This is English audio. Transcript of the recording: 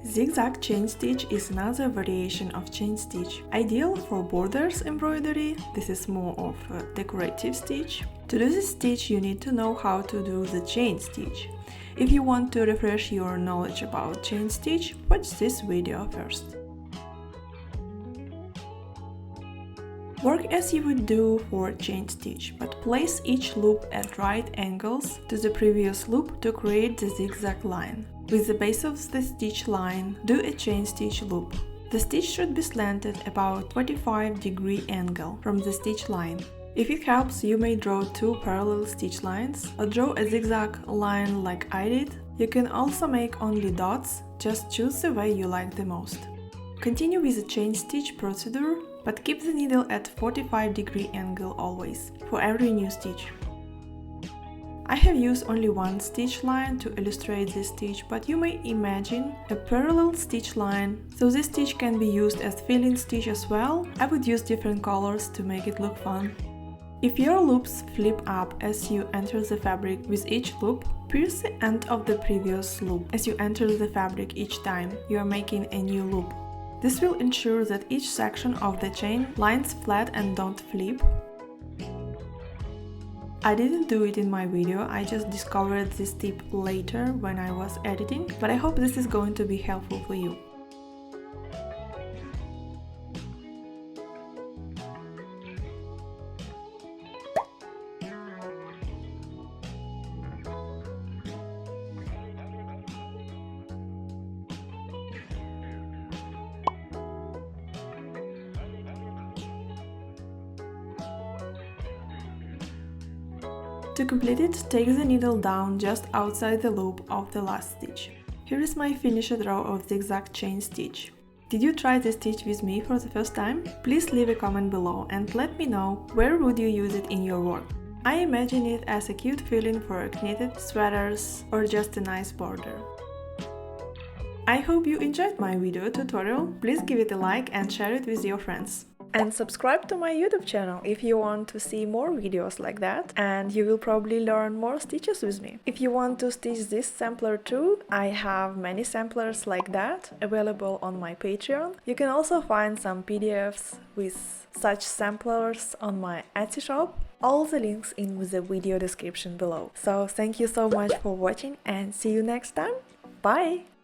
Zig Zag chain stitch is another variation of chain stitch, ideal for borders embroidery. This is more of a decorative stitch. To do this stitch you need to know how to do the chain stitch. If you want to refresh your knowledge about chain stitch, watch this video first. Work as you would do for chain stitch, but place each loop at right angles to the previous loop to create the zigzag line. With the base of the stitch line, do a chain stitch loop. The stitch should be slanted about 45-degree angle from the stitch line. If it helps, you may draw two parallel stitch lines or draw a zigzag line like I did. You can also make only dots, just choose the way you like the most. Continue with the chain stitch procedure, but keep the needle at 45-degree angle always, for every new stitch. I have used only one stitch line to illustrate this stitch, but you may imagine a parallel stitch line, so this stitch can be used as fill-in stitch as well. I would use different colors to make it look fun. If your loops flip up as you enter the fabric with each loop, pierce the end of the previous loop as you enter the fabric each time you are making a new loop. This will ensure that each section of the chain lines flat and don't flip. I didn't do it in my video, I just discovered this tip later when I was editing, but I hope this is going to be helpful for you. To complete it, take the needle down just outside the loop of the last stitch. Here is my finished row of zigzag chain stitch. Did you try this stitch with me for the first time? Please leave a comment below and let me know where would you use it in your work. I imagine it as a cute fill-in for knitted sweaters or just a nice border. I hope you enjoyed my video tutorial. Please give it a like and share it with your friends. And subscribe to my YouTube channel if you want to see more videos like that, and you will probably learn more stitches with me. If you want to stitch this sampler too, I have many samplers like that available on my Patreon. You can also find some PDFs with such samplers on my Etsy shop. All the links in the video description below. So thank you so much for watching and see you next time. Bye!